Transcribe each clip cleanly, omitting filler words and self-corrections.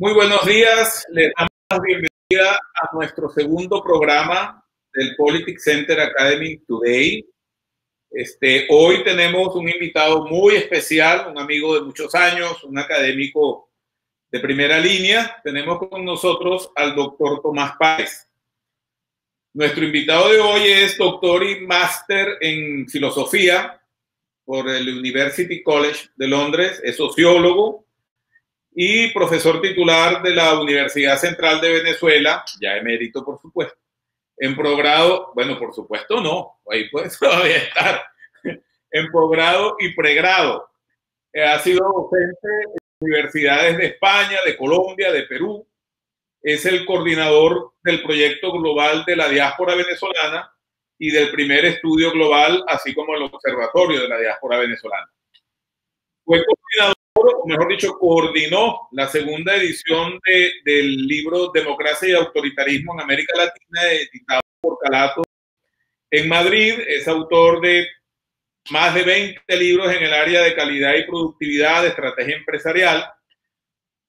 Muy buenos días, les damos la bienvenida a nuestro segundo programa del Politics Center Academy Today. Hoy tenemos un invitado muy especial, un amigo de muchos años, un académico de primera línea. Tenemos con nosotros al doctor Tomás Páez. Nuestro invitado de hoy es doctor y máster en filosofía por el University College de Londres, es sociólogo y profesor titular de la Universidad Central de Venezuela, ya emérito por supuesto, en posgrado, bueno, por supuesto no, ahí puede todavía estar, en posgrado y pregrado. Ha sido docente en universidades de España, de Colombia, de Perú. Es el coordinador del proyecto global de la diáspora venezolana y del primer estudio global, así como el observatorio de la diáspora venezolana. Fue coordinador, o mejor dicho, coordinó la segunda edición del libro Democracia y Autoritarismo en América Latina, editado por Calato en Madrid. Es autor de más de 20 libros en el área de calidad y productividad, de estrategia empresarial,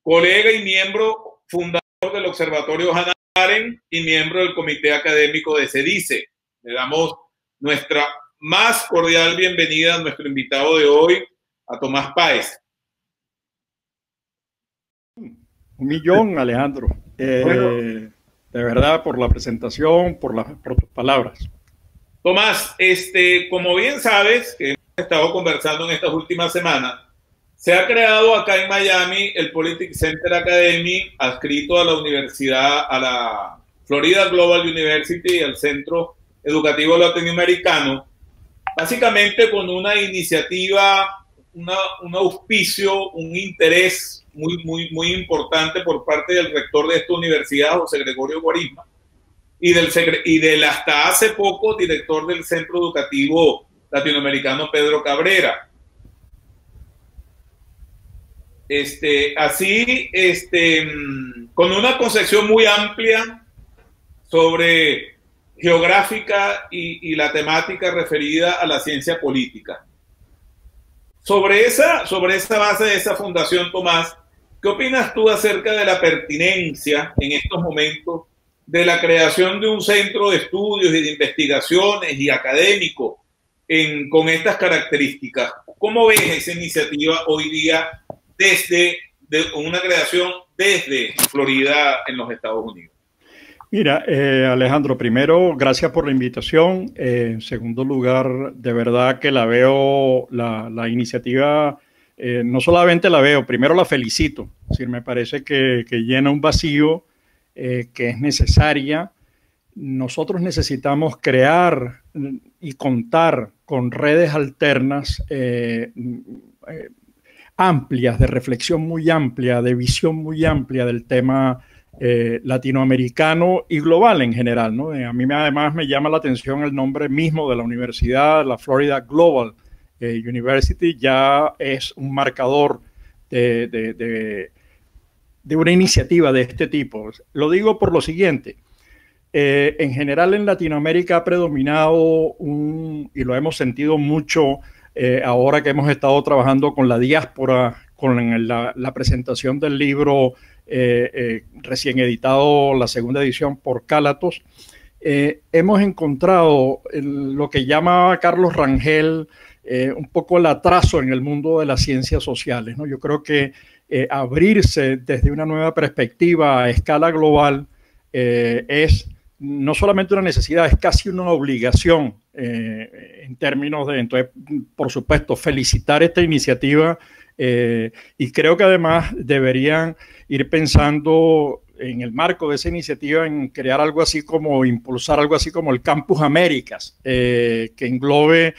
colega y miembro fundador del Observatorio Hannah Arendt y miembro del Comité Académico de CEDICE. Le damos nuestra más cordial bienvenida a nuestro invitado de hoy, a Tomás Páez. Un millón, Alejandro. Bueno, De verdad, por la presentación, por tus palabras. Tomás, como bien sabes, que hemos estado conversando en estas últimas semanas, se ha creado acá en Miami el Politics Center Academy, adscrito a la universidad, a la Florida Global University, el Centro Educativo Latinoamericano, básicamente con una iniciativa, un auspicio, un interés muy importante por parte del rector de esta universidad, José Gregorio Guarisma, y del hasta hace poco director del Centro Educativo Latinoamericano, Pedro Cabrera. Con una concepción muy amplia sobre geográfica y la temática referida a la ciencia política. Sobre esa base de esa fundación, Tomás, ¿qué opinas tú acerca de la pertinencia en estos momentos de la creación de un centro de estudios y de investigaciones y académico con estas características? ¿Cómo ves esa iniciativa hoy día desde una creación desde Florida en los Estados Unidos? Mira, Alejandro, primero, gracias por la invitación. En segundo lugar, de verdad que la veo, la iniciativa, no solamente la veo, primero la felicito. Es decir, me parece que llena un vacío que es necesaria. Nosotros necesitamos crear y contar con redes alternas amplias, de reflexión muy amplia, de visión muy amplia del tema latinoamericano y global en general, ¿no? A mí además me llama la atención el nombre mismo de la universidad, la Florida Global University, ya es un marcador de una iniciativa de este tipo. Lo digo por lo siguiente. En general en Latinoamérica ha predominado y lo hemos sentido mucho ahora que hemos estado trabajando con la diáspora, con la presentación del libro recién editado, la segunda edición por Cálatos, hemos encontrado lo que llama Carlos Rangel un poco el atraso en el mundo de las ciencias sociales, ¿no? Yo creo que abrirse desde una nueva perspectiva a escala global es no solamente una necesidad, es casi una obligación en términos de, entonces, por supuesto, felicitar esta iniciativa y creo que además deberían ir pensando en el marco de esa iniciativa en crear algo así como, impulsar algo así como el Campus Américas, que englobe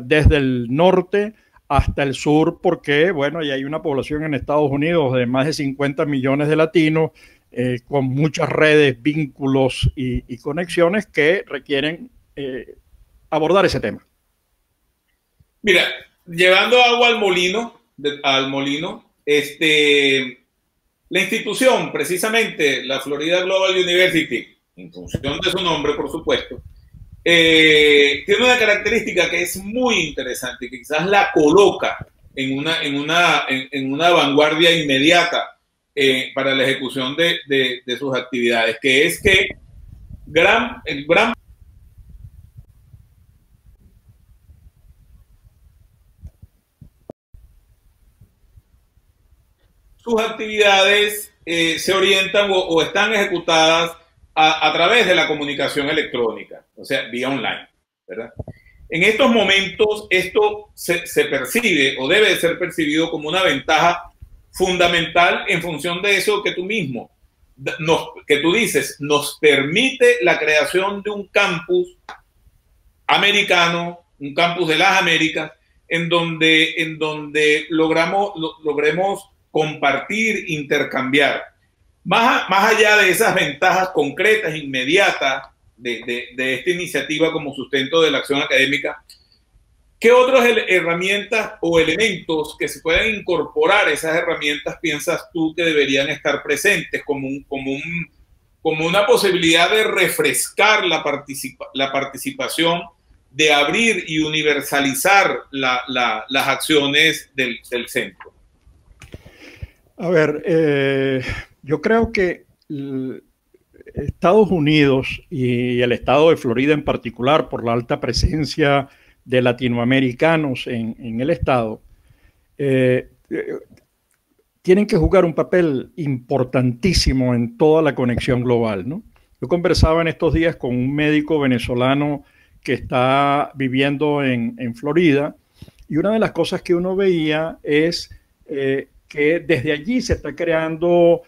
desde el norte hasta el sur, porque, bueno, ya hay una población en Estados Unidos de más de 50 millones de latinos, con muchas redes, vínculos y conexiones que requieren abordar ese tema. Mira, llevando agua al molino, la institución, precisamente la Florida Global University, en función de su nombre, por supuesto, tiene una característica que es muy interesante, que quizás la coloca en una vanguardia inmediata para la ejecución de sus actividades, que es que el gran sus actividades se orientan o están ejecutadas a través de la comunicación electrónica, o sea, vía online, ¿verdad? En estos momentos esto se percibe o debe de ser percibido como una ventaja fundamental en función de eso que tú mismo, que tú dices, nos permite la creación de un campus americano, un campus de las Américas, en donde logremos compartir, intercambiar. Más allá de esas ventajas concretas, inmediatas de esta iniciativa como sustento de la acción académica, ¿qué otras herramientas o elementos que se pueden incorporar a esas herramientas piensas tú que deberían estar presentes como una posibilidad de refrescar la participación, de abrir y universalizar las acciones del centro? A ver, yo creo que Estados Unidos y el estado de Florida en particular, por la alta presencia de latinoamericanos en el estado, tienen que jugar un papel importantísimo en toda la conexión global, ¿no? Yo conversaba en estos días con un médico venezolano que está viviendo en Florida, y una de las cosas que uno veía es que desde allí se está creando,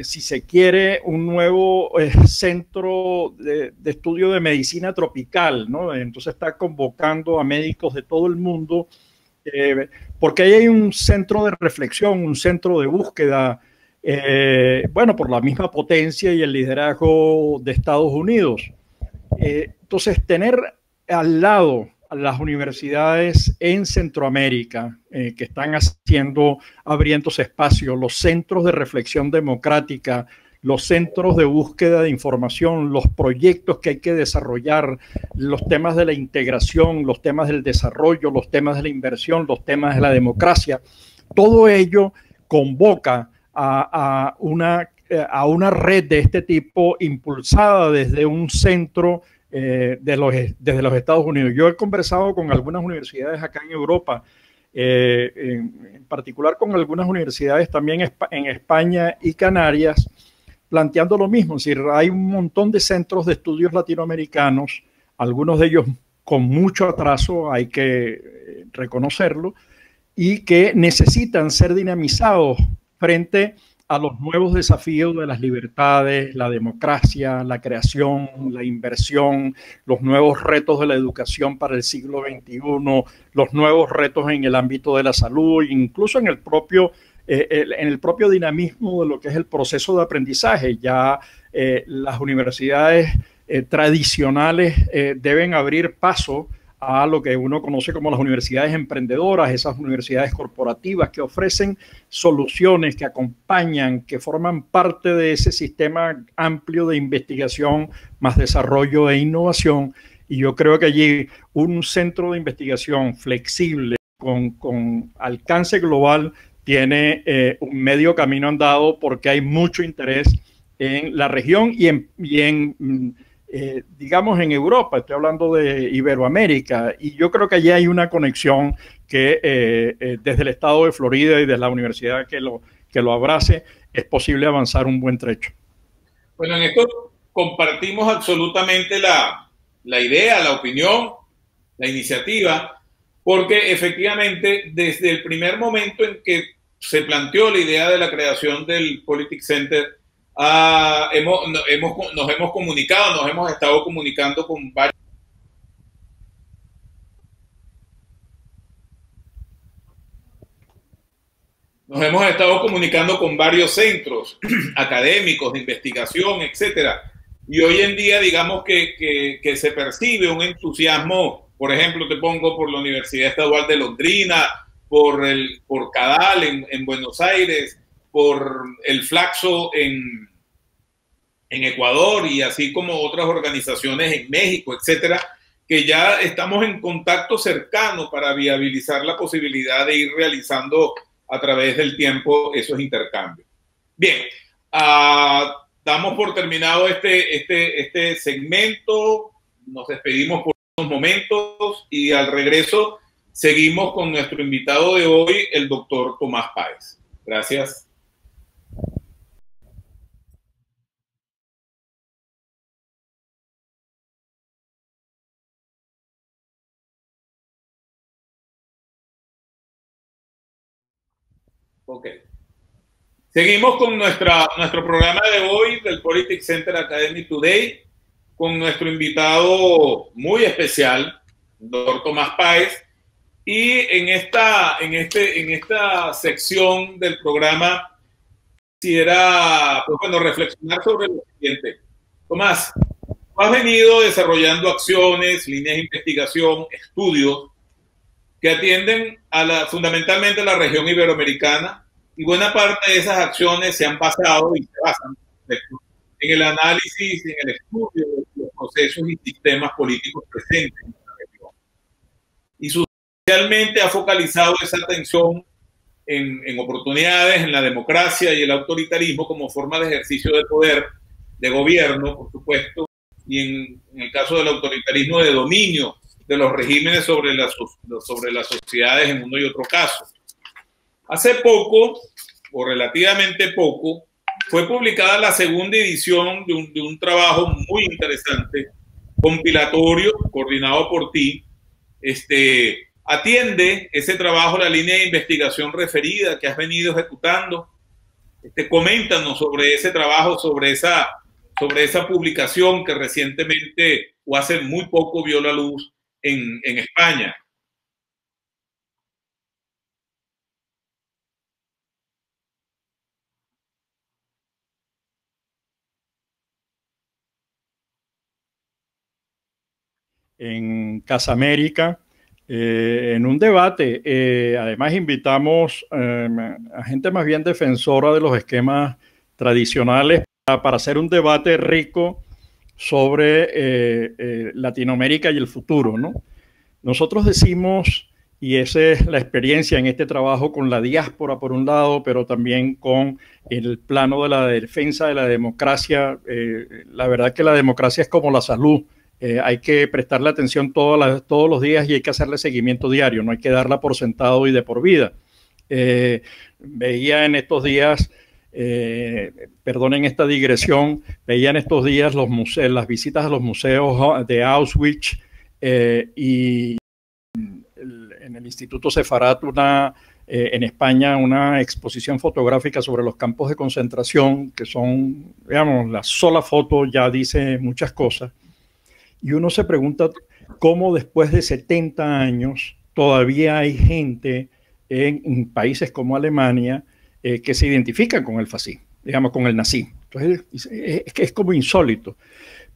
si se quiere, un nuevo centro de estudio de medicina tropical, ¿no? Entonces está convocando a médicos de todo el mundo, porque ahí hay un centro de reflexión, un centro de búsqueda, bueno, por la misma potencia y el liderazgo de Estados Unidos. Entonces, tener al lado a las universidades en Centroamérica que están abriéndose espacios, los centros de reflexión democrática, los centros de búsqueda de información, los proyectos que hay que desarrollar, los temas de la integración, los temas del desarrollo, los temas de la inversión, los temas de la democracia, todo ello convoca a una red de este tipo impulsada desde un centro desde los Estados Unidos. Yo he conversado con algunas universidades acá en Europa, en particular con algunas universidades también en España y Canarias, planteando lo mismo. Es decir, hay un montón de centros de estudios latinoamericanos, algunos de ellos con mucho atraso, hay que reconocerlo, y que necesitan ser dinamizados frente a los nuevos desafíos de las libertades, la democracia, la creación, la inversión, los nuevos retos de la educación para el siglo XXI, los nuevos retos en el ámbito de la salud, incluso en el propio dinamismo de lo que es el proceso de aprendizaje. Ya las universidades tradicionales deben abrir paso a lo que uno conoce como las universidades emprendedoras, esas universidades corporativas que ofrecen soluciones, que acompañan, que forman parte de ese sistema amplio de investigación, más desarrollo e innovación. Y yo creo que allí un centro de investigación flexible, con alcance global, tiene un medio camino andado, porque hay mucho interés en la región digamos en Europa. Estoy hablando de Iberoamérica, y yo creo que allí hay una conexión que desde el estado de Florida y de la universidad que lo abrace, es posible avanzar un buen trecho. Bueno, en esto compartimos absolutamente la idea, la opinión, la iniciativa, porque efectivamente desde el primer momento en que se planteó la idea de la creación del Politics Center, nos hemos comunicado, nos hemos estado comunicando con varios. Nos hemos estado comunicando con varios centros académicos de investigación, etcétera. Y hoy en día, digamos que se percibe un entusiasmo, por ejemplo, te pongo por la Universidad Estadual de Londrina, por CADAL en Buenos Aires, por el Flaxo en Ecuador, y así como otras organizaciones en México, etcétera, que ya estamos en contacto cercano para viabilizar la posibilidad de ir realizando a través del tiempo esos intercambios. Bien, damos por terminado este segmento, nos despedimos por unos momentos y al regreso seguimos con nuestro invitado de hoy, el doctor Tomás Páez. Gracias. Ok. Seguimos con nuestro programa de hoy del Politics Center Academy Today, con nuestro invitado muy especial, doctor Tomás Páez. Y en esta sección del programa quisiera reflexionar sobre lo siguiente. Tomás, tú has venido desarrollando acciones, líneas de investigación, estudios que atienden fundamentalmente a la región iberoamericana, y buena parte de esas acciones se han basado y se basan en el análisis, en el estudio de los procesos y sistemas políticos presentes en la región. Y sustancialmente ha focalizado esa atención en oportunidades, en la democracia y el autoritarismo como forma de ejercicio de poder, de gobierno, por supuesto, y en el caso del autoritarismo, de dominio de los regímenes sobre las sociedades en uno y otro caso. Hace poco, o relativamente poco, fue publicada la segunda edición de un trabajo muy interesante, compilatorio, coordinado por ti. Atiende ese trabajo la línea de investigación referida que has venido ejecutando. Coméntanos sobre ese trabajo, sobre esa publicación que recientemente o hace muy poco vio la luz en España. En Casa América, en un debate. Además, invitamos a gente más bien defensora de los esquemas tradicionales para hacer un debate rico sobre Latinoamérica y el futuro, ¿no? Nosotros decimos, y esa es la experiencia en este trabajo con la diáspora por un lado, pero también con el plano de la defensa de la democracia. La verdad que la democracia es como la salud. Hay que prestarle atención todos los días y hay que hacerle seguimiento diario, no hay que darla por sentado y de por vida. Veía en estos días, perdonen esta digresión, veía en estos días las visitas a los museos de Auschwitz y en el Instituto Sefarat en España una exposición fotográfica sobre los campos de concentración, que son, digamos, la sola foto ya dice muchas cosas. Y uno se pregunta cómo después de 70 años todavía hay gente en países como Alemania que se identifican con el fascismo, digamos, con el nazismo. Entonces, es como insólito.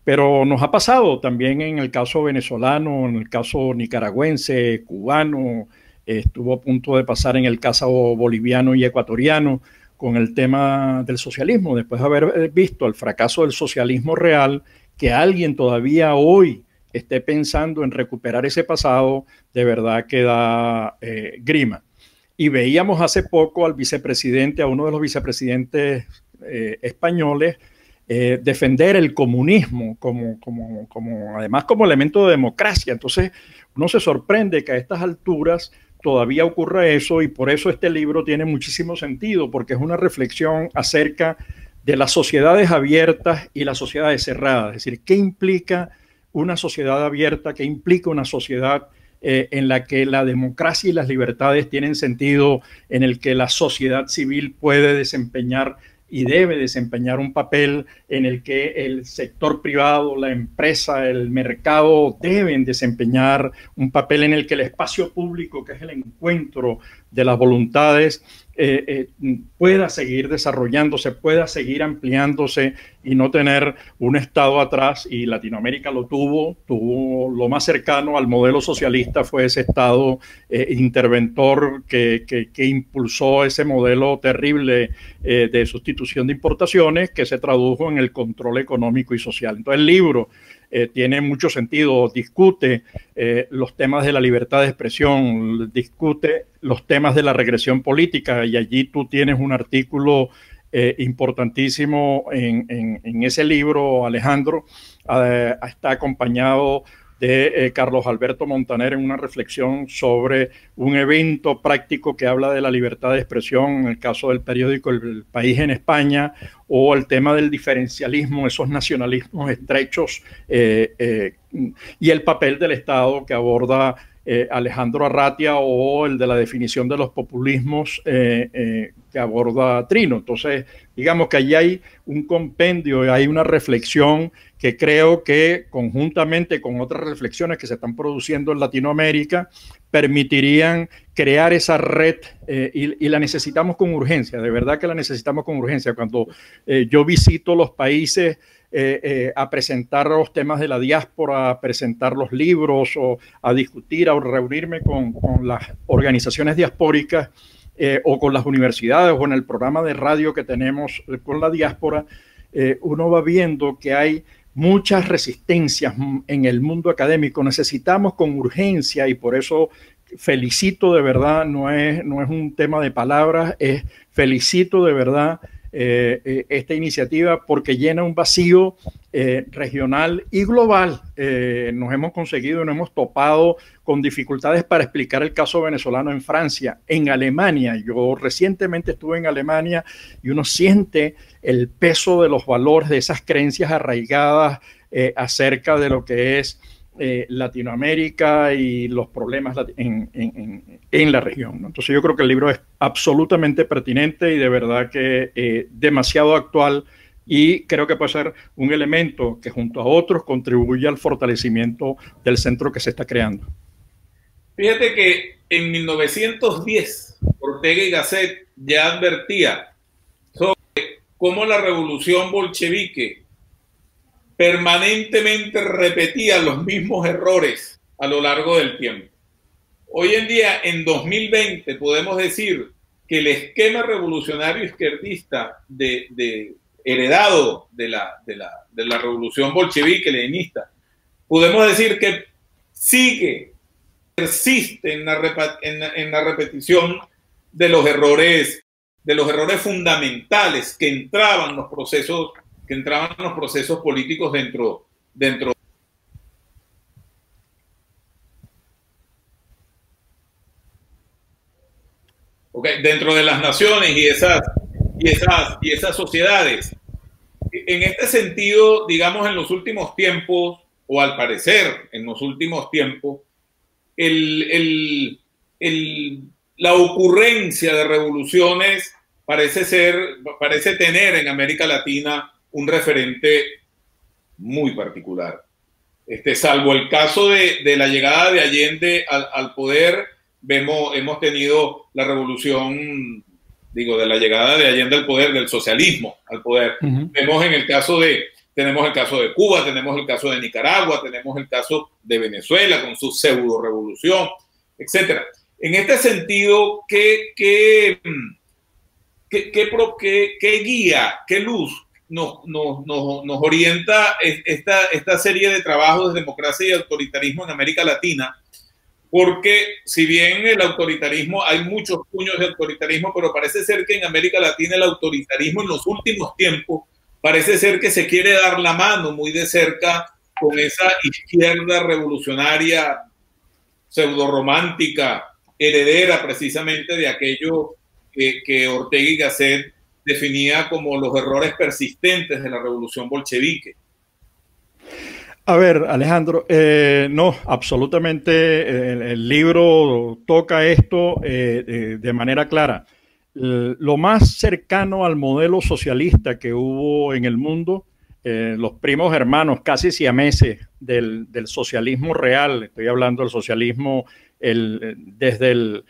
Pero nos ha pasado también en el caso venezolano, en el caso nicaragüense, cubano, estuvo a punto de pasar en el caso boliviano y ecuatoriano con el tema del socialismo, después de haber visto el fracaso del socialismo real. Que alguien todavía hoy esté pensando en recuperar ese pasado, de verdad que da grima. Y veíamos hace poco al vicepresidente, a uno de los vicepresidentes españoles, defender el comunismo además como elemento de democracia. Entonces uno se sorprende que a estas alturas todavía ocurra eso, y por eso este libro tiene muchísimo sentido, porque es una reflexión acerca de las sociedades abiertas y las sociedades cerradas. Es decir, ¿qué implica una sociedad abierta? ¿Qué implica una sociedad en la que la democracia y las libertades tienen sentido, en el que la sociedad civil puede desempeñar y debe desempeñar un papel, en el que el sector privado, la empresa, el mercado deben desempeñar un papel, en el que el espacio público, que es el encuentro de las voluntades, pueda seguir desarrollándose, pueda seguir ampliándose y no tener un Estado atrás? Y Latinoamérica lo tuvo lo más cercano al modelo socialista fue ese Estado interventor que impulsó ese modelo terrible de sustitución de importaciones, que se tradujo en el control económico y social. Entonces el libro tiene mucho sentido, discute los temas de la libertad de expresión, discute los temas de la regresión política, y allí tú tienes un artículo importantísimo en ese libro, Alejandro. Está acompañado de Carlos Alberto Montaner en una reflexión sobre un evento práctico que habla de la libertad de expresión, en el caso del periódico El País en España, o el tema del diferencialismo, esos nacionalismos estrechos, y el papel del Estado que aborda Alejandro Arratia, o el de la definición de los populismos que aborda Trino. Entonces, digamos que allí hay un compendio, hay una reflexión que creo que conjuntamente con otras reflexiones que se están produciendo en Latinoamérica permitirían crear esa red, y la necesitamos con urgencia, de verdad que la necesitamos con urgencia. Cuando yo visito los países a presentar los temas de la diáspora, a presentar los libros, o a discutir, a reunirme con las organizaciones diaspóricas, o con las universidades, o en el programa de radio que tenemos con la diáspora, uno va viendo que hay muchas resistencias en el mundo académico. Necesitamos con urgencia, y por eso felicito de verdad, no es un tema de palabras, felicito de verdad esta iniciativa, porque llena un vacío regional y global. Nos hemos conseguido, nos hemos topado con dificultades para explicar el caso venezolano en Francia, en Alemania. Yo recientemente estuve en Alemania y uno siente el peso de los valores, de esas creencias arraigadas acerca de lo que es Latinoamérica y los problemas en la región, ¿no? Entonces yo creo que el libro es absolutamente pertinente y de verdad que demasiado actual, y creo que puede ser un elemento que junto a otros contribuye al fortalecimiento del centro que se está creando. Fíjate que en 1910 Ortega y Gasset ya advertía sobre cómo la revolución bolchevique permanentemente repetía los mismos errores a lo largo del tiempo. Hoy en día, en 2020, podemos decir que el esquema revolucionario izquierdista heredado de la revolución bolchevique leninista, podemos decir que persiste en la repetición de los errores fundamentales que entraban en los procesos políticos dentro de las naciones y esas sociedades. En este sentido, digamos, en los últimos tiempos, o al parecer en los últimos tiempos, la ocurrencia de revoluciones parece tener en América Latina un referente muy particular. Salvo el caso de la llegada de Allende al poder, hemos tenido la revolución, de la llegada de Allende al poder, del socialismo al poder. Tenemos el caso de Cuba, tenemos el caso de Nicaragua, tenemos el caso de Venezuela con su pseudo revolución, etc. En este sentido, ¿qué guía, qué luz nos orienta esta serie de trabajos de democracia y autoritarismo en América Latina? Porque si bien el autoritarismo, hay muchos puños de autoritarismo, pero parece ser que en América Latina el autoritarismo en los últimos tiempos parece ser que se quiere dar la mano muy de cerca con esa izquierda revolucionaria pseudo-romántica, heredera precisamente de aquello que Ortega y Gasset definía como los errores persistentes de la revolución bolchevique. A ver, Alejandro, no, absolutamente el libro toca esto de manera clara. Lo más cercano al modelo socialista que hubo en el mundo, los primos hermanos casi siameses del socialismo real, estoy hablando del socialismo desde el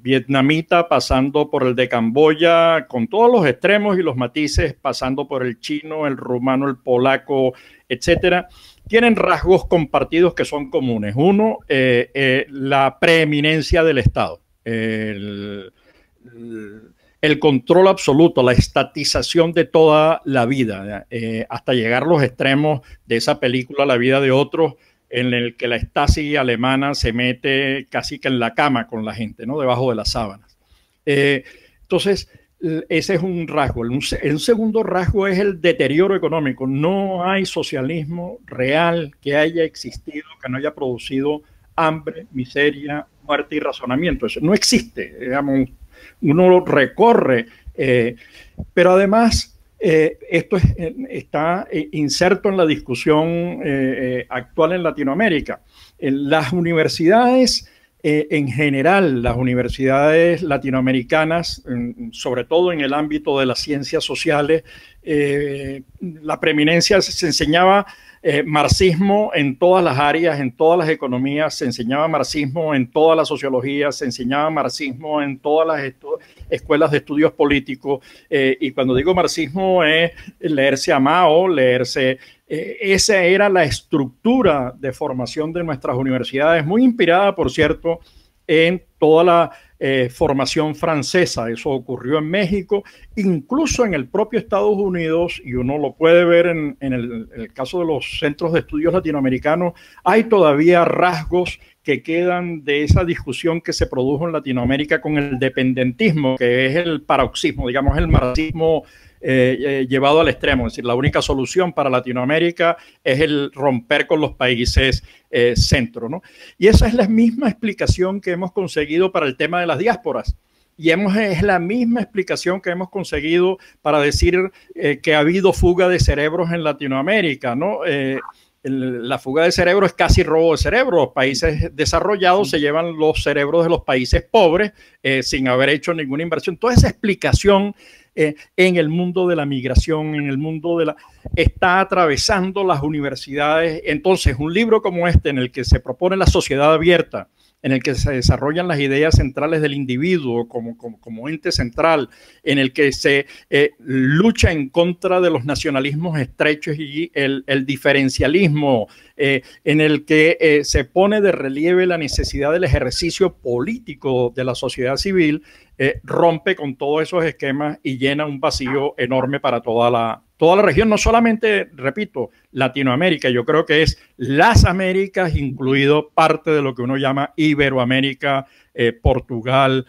vietnamita, pasando por el de Camboya, con todos los extremos y los matices, pasando por el chino, el rumano, el polaco, etcétera, tienen rasgos compartidos que son comunes. Uno, la preeminencia del Estado, el control absoluto, la estatización de toda la vida, hasta llegar a los extremos de esa película La vida de otros, en el que la Stasi alemana se mete casi que en la cama con la gente, ¿no? Debajo de las sábanas. Entonces, ese es un rasgo. El segundo rasgo es el deterioro económico. No hay socialismo real que haya existido, que no haya producido hambre, miseria, muerte y razonamiento. Eso no existe. Digamos, uno recorre, pero además esto está inserto en la discusión actual en Latinoamérica. Las universidades, en general, las universidades latinoamericanas, sobre todo en el ámbito de las ciencias sociales, la preeminencia se enseñaba marxismo en todas las áreas, en todas las economías, se enseñaba marxismo en toda la sociología, se enseñaba marxismo en todas las escuelas de estudios políticos, y cuando digo marxismo es leerse a Mao, leerse... esa era la estructura de formación de nuestras universidades, muy inspirada, por cierto, en toda la formación francesa. Eso ocurrió en México, incluso en el propio Estados Unidos, y uno lo puede ver en el caso de los centros de estudios latinoamericanos. Hay todavía rasgos que quedan de esa discusión que se produjo en Latinoamérica con el dependentismo, que es el paroxismo, digamos, el marxismo llevado al extremo. Es decir, la única solución para Latinoamérica es el romper con los países centro, ¿no? Y esa es la misma explicación que hemos conseguido para el tema de las diásporas. Y es la misma explicación que hemos conseguido para decir que ha habido fuga de cerebros en Latinoamérica, ¿no? La fuga de cerebro es casi robo de cerebro. Los países desarrollados se llevan los cerebros de los países pobres sin haber hecho ninguna inversión. Toda esa explicación en el mundo de la migración, en el mundo de está atravesando las universidades. Entonces, un libro como este, en el que se propone la sociedad abierta, en el que se desarrollan las ideas centrales del individuo como ente central, en el que se lucha en contra de los nacionalismos estrechos y el diferencialismo, en el que se pone de relieve la necesidad del ejercicio político de la sociedad civil, rompe con todos esos esquemas y llena un vacío enorme para toda la región, no solamente, repito, Latinoamérica. Yo creo que es las Américas, incluido parte de lo que uno llama Iberoamérica, Portugal,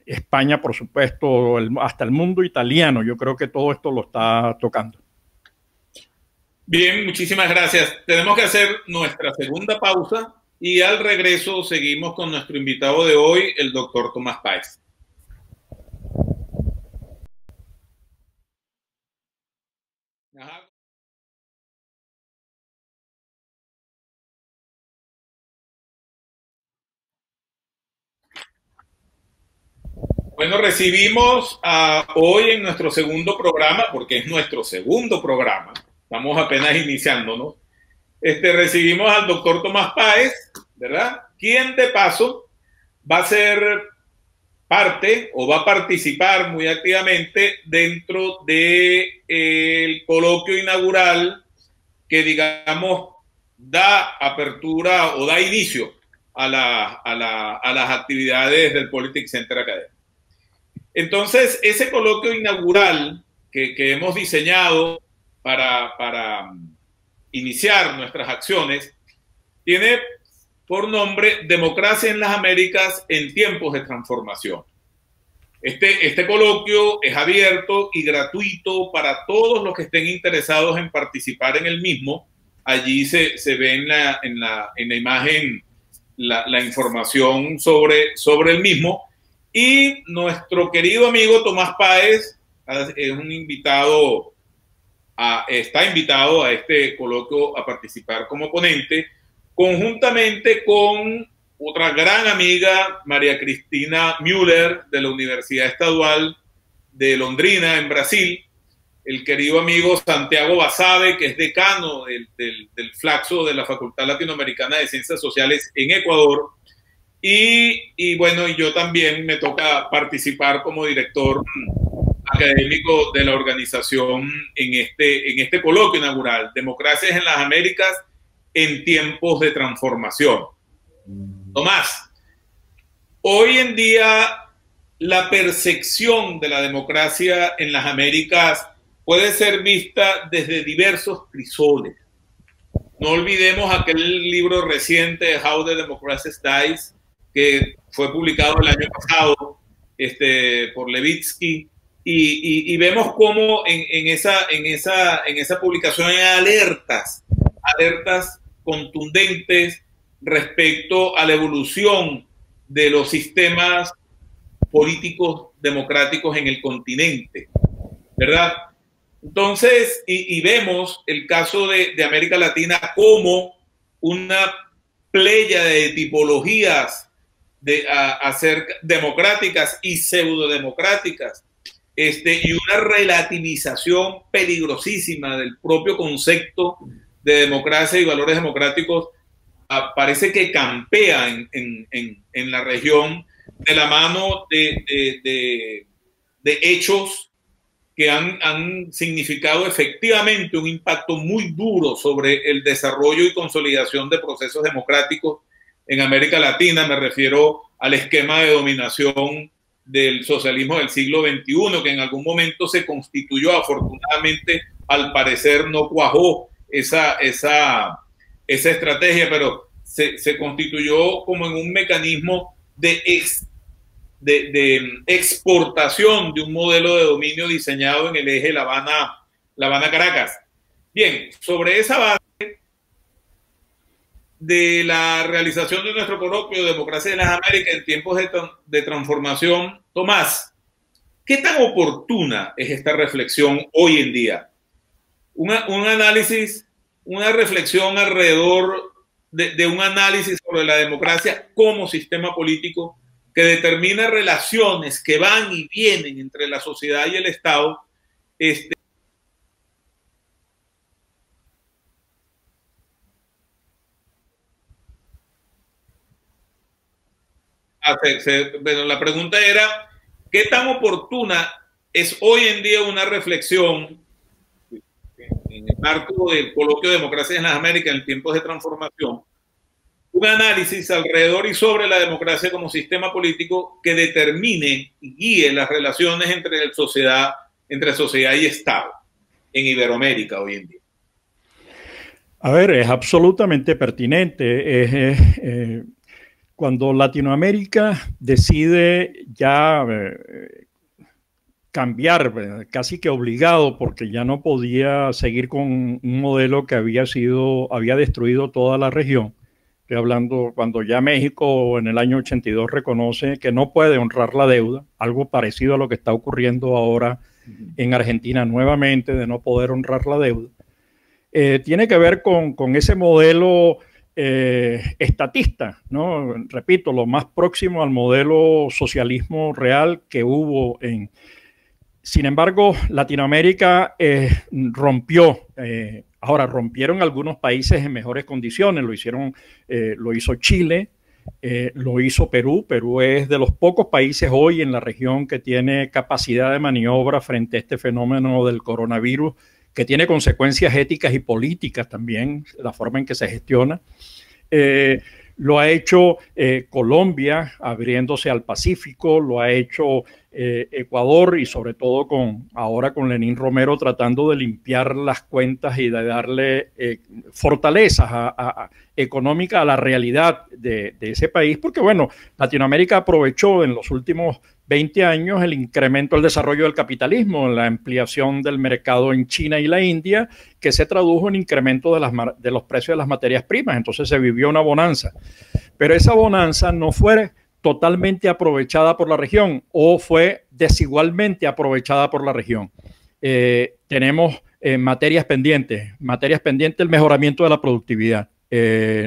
España, por supuesto, hasta el mundo italiano. Yo creo que todo esto lo está tocando. Bien, muchísimas gracias. Tenemos que hacer nuestra segunda pausa y al regreso seguimos con nuestro invitado de hoy, el doctor Tomás Páez. Ajá. Bueno, recibimos hoy en nuestro segundo programa, porque es nuestro segundo programa, estamos apenas iniciándonos, recibimos al doctor Tomás Páez, ¿verdad? Quien de paso va a ser parte o va a participar muy activamente dentro del coloquio inaugural que, digamos, da apertura o da inicio a las actividades del Politics Center Academy. Entonces, ese coloquio inaugural que hemos diseñado para iniciar nuestras acciones tiene por nombre Democracia en las Américas en tiempos de transformación. Este coloquio es abierto y gratuito para todos los que estén interesados en participar en el mismo. Allí se ve en la imagen la información sobre el mismo. Y nuestro querido amigo Tomás Páez es un invitado, está invitado a este coloquio a participar como ponente, conjuntamente con otra gran amiga, María Cristina Müller, de la Universidad Estadual de Londrina, en Brasil, el querido amigo Santiago Basabe, que es decano del Flaxo de la Facultad Latinoamericana de Ciencias Sociales en Ecuador, y bueno, yo también me toca participar como director académico de la organización en este coloquio inaugural, Democracias en las Américas en tiempos de transformación. Tomás, hoy en día la percepción de la democracia en las Américas puede ser vista desde diversos crisoles. No olvidemos aquel libro reciente, How the Democracy Dies, que fue publicado el año pasado por Levitsky, y vemos cómo en esa publicación hay alertas contundentes respecto a la evolución de los sistemas políticos democráticos en el continente, ¿verdad? Entonces, y vemos el caso de América Latina como una playa de tipologías a ser democráticas y pseudodemocráticas, y una relativización peligrosísima del propio concepto de democracia y valores democráticos. Parece que campea en la región de la mano de hechos que han significado efectivamente un impacto muy duro sobre el desarrollo y consolidación de procesos democráticos en América Latina. Me refiero al esquema de dominación del socialismo del siglo XXI, que en algún momento se constituyó. Afortunadamente, al parecer no cuajó esa estrategia, pero se constituyó como en un mecanismo de exportación de un modelo de dominio diseñado en el eje La Habana-Caracas. Bien, sobre esa base de la realización de nuestro coloquio Democracia en las Américas en tiempos de transformación, Tomás, ¿qué tan oportuna es esta reflexión hoy en día? Un análisis, una reflexión alrededor de un análisis sobre la democracia como sistema político que determina relaciones que van y vienen entre la sociedad y el Estado. Bueno, la pregunta era, ¿qué tan oportuna es hoy en día una reflexión en el marco del coloquio de Democracia en las Américas en tiempos de transformación? Un análisis alrededor y sobre la democracia como sistema político que determine y guíe las relaciones entre sociedad y Estado en Iberoamérica hoy en día. A ver, es absolutamente pertinente. Cuando Latinoamérica decide ya cambiar, casi que obligado, porque ya no podía seguir con un modelo que había destruido toda la región. Estoy hablando cuando ya México en el año 82 reconoce que no puede honrar la deuda, algo parecido a lo que está ocurriendo ahora en Argentina nuevamente, de no poder honrar la deuda. Tiene que ver con ese modelo estatista, ¿no? Repito, lo más próximo al modelo socialismo real que hubo en... Sin embargo, Latinoamérica rompió. Ahora, rompieron algunos países en mejores condiciones. Lo hizo Chile, lo hizo Perú. Perú es de los pocos países hoy en la región que tiene capacidad de maniobra frente a este fenómeno del coronavirus, que tiene consecuencias éticas y políticas también, la forma en que se gestiona. Lo ha hecho Colombia, abriéndose al Pacífico, lo ha hecho Ecuador y sobre todo ahora con Lenín Romero tratando de limpiar las cuentas y de darle fortalezas económicas a la realidad de ese país, porque bueno, Latinoamérica aprovechó en los últimos 20 años el incremento del desarrollo del capitalismo, la ampliación del mercado en China y la India, que se tradujo en incremento de los precios de las materias primas. Entonces se vivió una bonanza, pero esa bonanza no fue totalmente aprovechada por la región o fue desigualmente aprovechada por la región. Tenemos materias pendientes el mejoramiento de la productividad.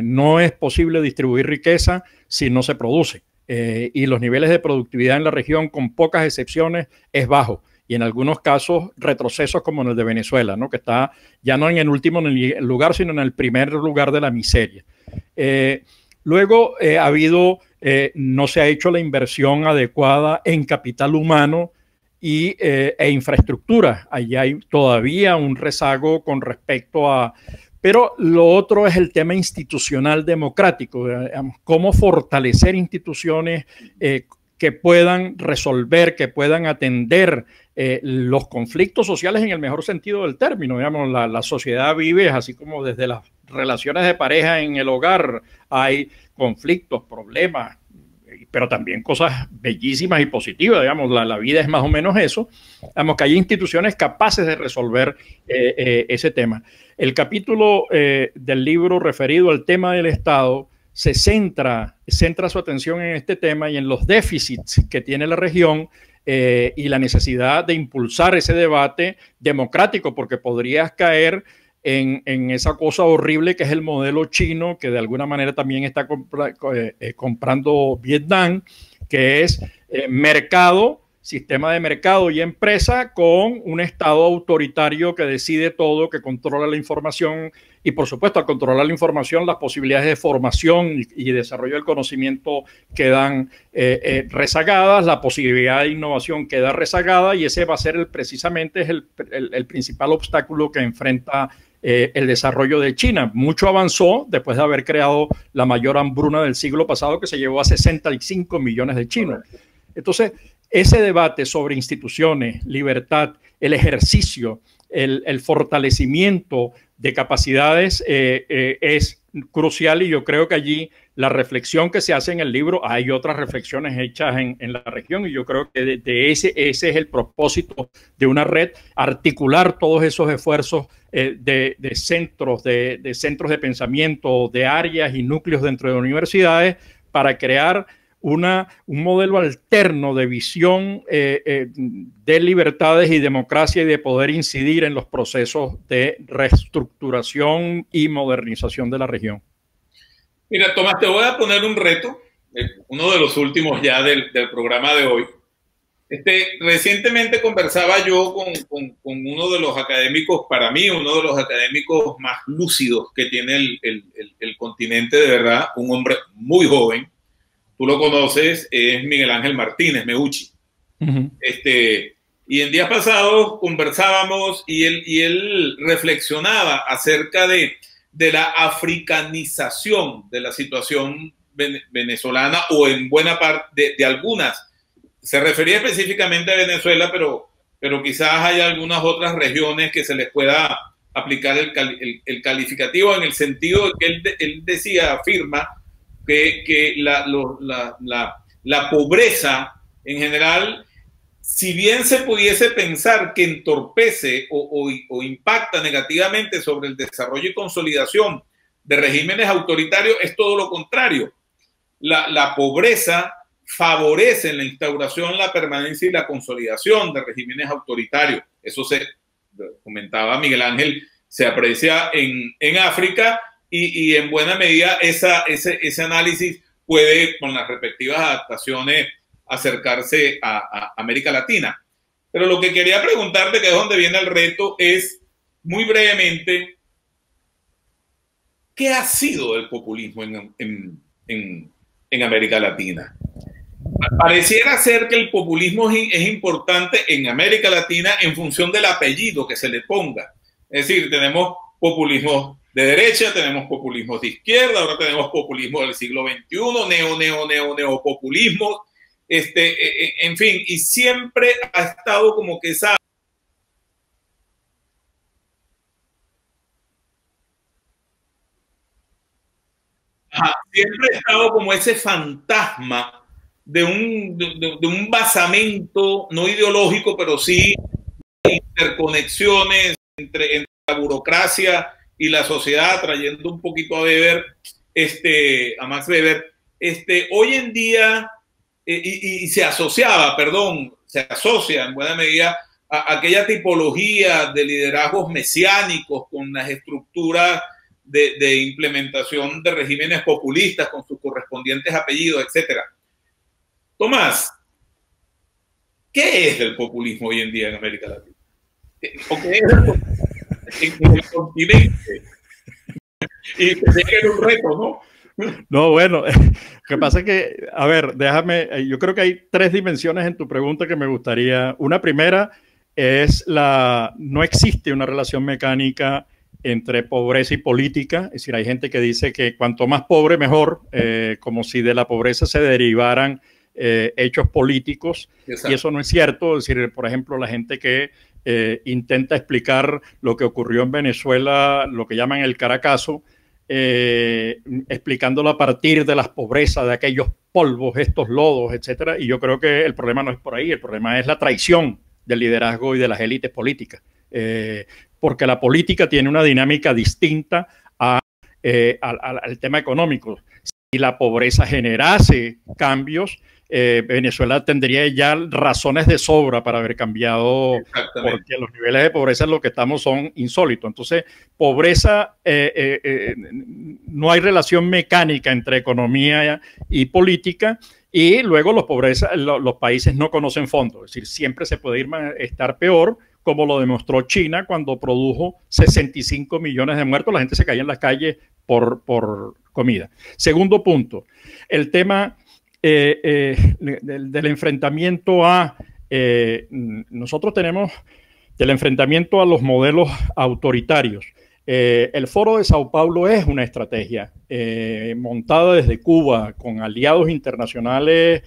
No es posible distribuir riqueza si no se produce. Y los niveles de productividad en la región, con pocas excepciones, es bajo. Y en algunos casos, retrocesos como en el de Venezuela, ¿no? Que está ya no en el último lugar, sino en el primer lugar de la miseria. Luego no se ha hecho la inversión adecuada en capital humano e infraestructura. Allí hay todavía un rezago con respecto a... Pero lo otro es el tema institucional democrático, cómo fortalecer instituciones que puedan resolver, que puedan atender los conflictos sociales en el mejor sentido del término. Digamos, la sociedad vive, así como desde las relaciones de pareja en el hogar hay conflictos, problemas, pero también cosas bellísimas y positivas, digamos, la vida es más o menos eso, digamos, que hay instituciones capaces de resolver ese tema. El capítulo del libro referido al tema del Estado centra su atención en este tema y en los déficits que tiene la región y la necesidad de impulsar ese debate democrático, porque podrías caer en esa cosa horrible que es el modelo chino, que de alguna manera también está comprando Vietnam, que es mercado, sistema de mercado y empresa con un Estado autoritario que decide todo, que controla la información y, por supuesto, al controlar la información, las posibilidades de formación y desarrollo del conocimiento quedan rezagadas, la posibilidad de innovación queda rezagada y ese va a ser precisamente el principal obstáculo que enfrenta el desarrollo de China. Mucho avanzó después de haber creado la mayor hambruna del siglo pasado, que se llevó a 65 millones de chinos. Entonces, ese debate sobre instituciones, libertad, el ejercicio, el fortalecimiento de capacidades es crucial, y yo creo que allí la reflexión que se hace en el libro, hay otras reflexiones hechas en la región, y yo creo que ese es el propósito de una red, articular todos esos esfuerzos de centros de pensamiento, de áreas y núcleos dentro de universidades para crear un modelo alterno de visión de libertades y democracia y de poder incidir en los procesos de reestructuración y modernización de la región. Mira, Tomás, te voy a poner un reto, uno de los últimos ya del programa de hoy. Recientemente conversaba yo con uno de los académicos, para mí, uno de los académicos más lúcidos que tiene el continente, de verdad, un hombre muy joven. Tú lo conoces, es Miguel Ángel Martínez, Meucci. Y en días pasados conversábamos y él reflexionaba acerca de la africanización de la situación venezolana, o en buena parte de algunas. Se refería específicamente a Venezuela, pero quizás hay algunas otras regiones que se les pueda aplicar el calificativo, en el sentido de que él afirma que la pobreza en general, si bien se pudiese pensar que entorpece o impacta negativamente sobre el desarrollo y consolidación de regímenes autoritarios, es todo lo contrario. La pobreza favorece la instauración, la permanencia y la consolidación de regímenes autoritarios. Eso se comentaba Miguel Ángel, se aprecia en África, y en buena medida ese análisis puede, con las respectivas adaptaciones, acercarse a América Latina. Pero lo que quería preguntarte, que es donde viene el reto, es muy brevemente, ¿qué ha sido el populismo en América Latina? Pareciera ser que el populismo es importante en América Latina en función del apellido que se le ponga. Es decir, tenemos populismo de derecha, tenemos populismo de izquierda, ahora tenemos populismo del siglo XXI, neopopulismo, en fin, y siempre ha estado como que esa... siempre ha estado como ese fantasma de un basamento no ideológico, pero sí de interconexiones entre la burocracia y la sociedad, trayendo un poquito a Weber, a Max Weber. Hoy en día, y se asocia en buena medida a aquella tipología de liderazgos mesiánicos con las estructuras de implementación de regímenes populistas con sus correspondientes apellidos, etcétera. Tomás, ¿qué es el populismo hoy en día en América Latina? ¿O qué es en el continente? Y pensé que era un reto, ¿no? No, bueno, lo que pasa es que, a ver, yo creo que hay tres dimensiones en tu pregunta que me gustaría. Una primera es no existe una relación mecánica entre pobreza y política. Es decir, hay gente que dice que cuanto más pobre mejor, como si de la pobreza se derivaran hechos políticos. Exacto. Y eso no es cierto. Es decir, por ejemplo, la gente que intenta explicar lo que ocurrió en Venezuela, lo que llaman el Caracazo, explicándolo a partir de las pobrezas, de aquellos polvos, estos lodos, etcétera. Y yo creo que el problema no es por ahí, el problema es la traición del liderazgo y de las élites políticas. Porque la política tiene una dinámica distinta al tema económico. Si la pobreza generase cambios, Venezuela tendría ya razones de sobra para haber cambiado, porque los niveles de pobreza en los que estamos son insólitos. Entonces, pobreza, no hay relación mecánica entre economía y política, y luego los países no conocen fondos, es decir, siempre se puede estar peor, como lo demostró China cuando produjo 65 millones de muertos, la gente se caía en las calles por comida. Segundo punto, el tema del enfrentamiento nosotros tenemos del enfrentamiento a los modelos autoritarios. El Foro de Sao Paulo es una estrategia montada desde Cuba con aliados internacionales,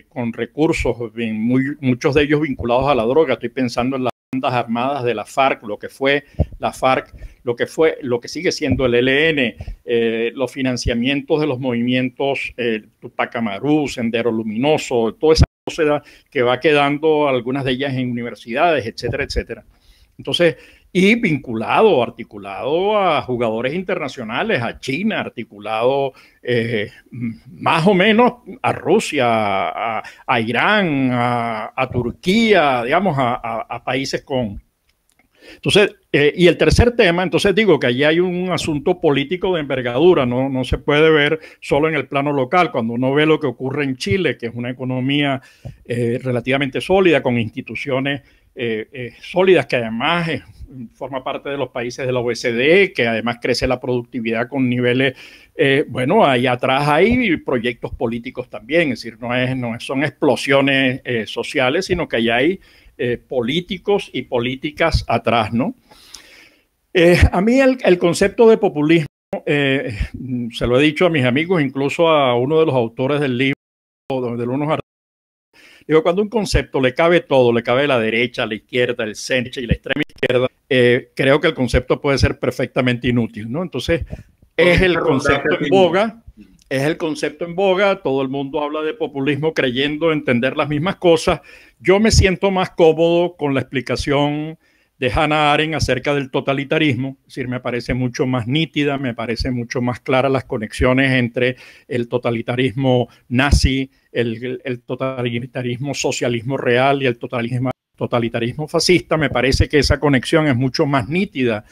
con recursos, muchos de ellos vinculados a la droga. Estoy pensando en las bandas armadas de la FARC, lo que fue la FARC, lo que sigue siendo el ELN, los financiamientos de los movimientos Tupac Amaru, Sendero Luminoso, toda esa cosa que va quedando, algunas de ellas en universidades, etcétera, etcétera. Entonces, y vinculado, articulado a jugadores internacionales, a China, articulado más o menos a Rusia, a Irán, a Turquía, digamos, a países con... Entonces, y el tercer tema, entonces digo que allí hay un asunto político de envergadura, no se puede ver solo en el plano local. Cuando uno ve lo que ocurre en Chile, que es una economía relativamente sólida, con instituciones sólidas, que además forma parte de los países de la OECD, que además crece la productividad con niveles, bueno, ahí atrás hay proyectos políticos también, es decir, no son explosiones sociales, sino que allá hay políticos y políticas atrás, ¿no? A mí el concepto de populismo, se lo he dicho a mis amigos, incluso a uno de los autores del libro, de unos artículos. Digo, cuando un concepto le cabe todo, le cabe la derecha, la izquierda, el centro y la extrema izquierda, creo que el concepto puede ser perfectamente inútil, ¿no? Entonces, es el concepto en boga, todo el mundo habla de populismo creyendo entender las mismas cosas. Yo me siento más cómodo con la explicación de Hannah Arendt acerca del totalitarismo, es decir, me parece mucho más nítida, me parece mucho más clara las conexiones entre el totalitarismo nazi, el totalitarismo socialismo real y el totalitarismo fascista. Me parece que esa conexión es mucho más nítida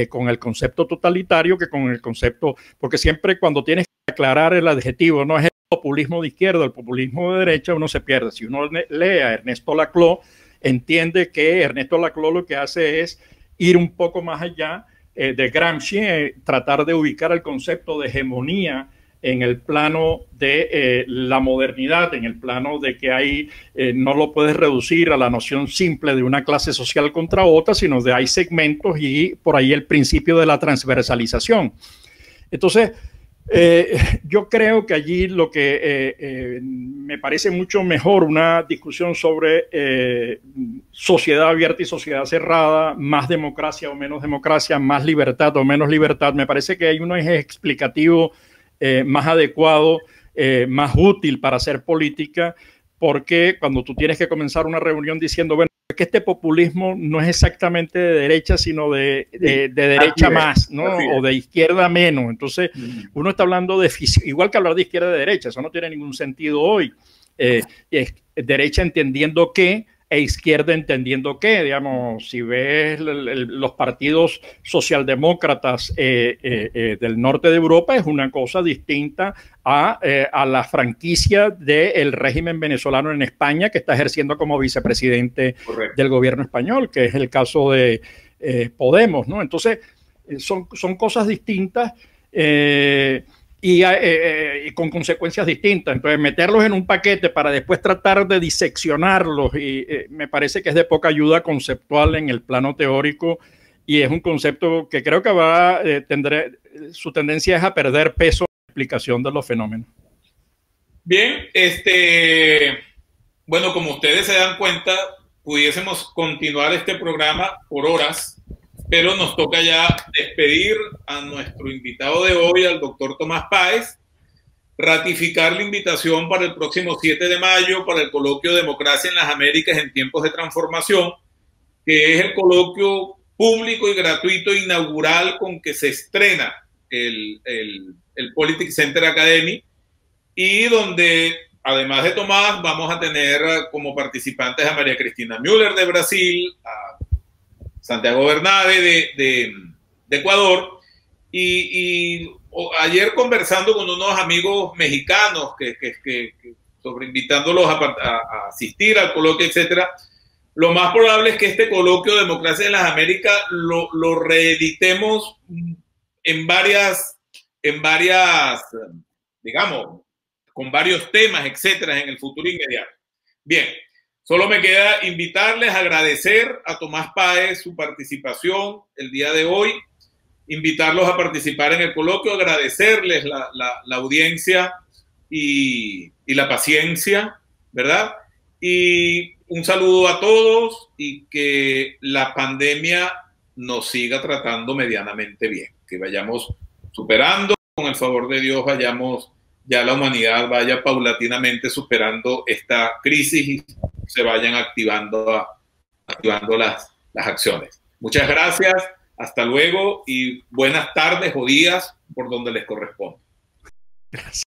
con el concepto totalitario que con el concepto, porque siempre cuando tienes que aclarar el adjetivo, no es el populismo de izquierda, el populismo de derecha, uno se pierde. Si uno lee a Ernesto Laclau, entiende que Ernesto Laclau lo que hace es ir un poco más allá de Gramsci, tratar de ubicar el concepto de hegemonía en el plano de la modernidad, en el plano de que hay, no lo puedes reducir a la noción simple de una clase social contra otra, sino de hay segmentos y por ahí el principio de la transversalización. Entonces, yo creo que allí lo que me parece mucho mejor una discusión sobre sociedad abierta y sociedad cerrada, más democracia o menos democracia, más libertad o menos libertad. Me parece que hay un eje explicativo más adecuado, más útil para hacer política, porque cuando tú tienes que comenzar una reunión diciendo, bueno, es que este populismo no es exactamente de derecha, sino de derecha más, ¿no? O de izquierda menos. Entonces, uno está hablando de, igual que hablar de izquierda y de derecha, eso no tiene ningún sentido hoy. Es derecha entendiendo qué, e izquierda entendiendo qué, digamos, si ves los partidos socialdemócratas del norte de Europa, es una cosa distinta a la franquicia del régimen venezolano en España, que está ejerciendo como vicepresidente del gobierno español, que es el caso de Podemos, ¿no? Entonces, son cosas distintas y con consecuencias distintas. Entonces, meterlos en un paquete para después tratar de diseccionarlos, me parece que es de poca ayuda conceptual en el plano teórico, y es un concepto que creo que su tendencia es a perder peso en la explicación de los fenómenos. Bien, bueno, como ustedes se dan cuenta, pudiésemos continuar este programa por horas, pero nos toca ya despedir a nuestro invitado de hoy, al doctor Tomás Páez, ratificar la invitación para el próximo 7 de mayo para el coloquio Democracia en las Américas en tiempos de transformación, que es el coloquio público y gratuito inaugural con que se estrena el Politics Center Academy, y donde, además de Tomás, vamos a tener como participantes a María Cristina Müller de Brasil, a Santiago Bernabe de Ecuador, y ayer conversando con unos amigos mexicanos sobre invitándolos a asistir al coloquio, etcétera, lo más probable es que este coloquio de Democracia en las Américas lo reeditemos en varias, digamos, con varios temas, etcétera, en el futuro inmediato. Bien, solo me queda invitarles, agradecer a Tomás Páez su participación el día de hoy, invitarlos a participar en el coloquio, agradecerles la audiencia y la paciencia, ¿verdad? Y un saludo a todos y que la pandemia nos siga tratando medianamente bien, que vayamos superando, con el favor de Dios, ya la humanidad vaya paulatinamente superando esta crisis y se vayan activando las acciones. Muchas gracias, hasta luego y buenas tardes o días por donde les corresponda. Gracias.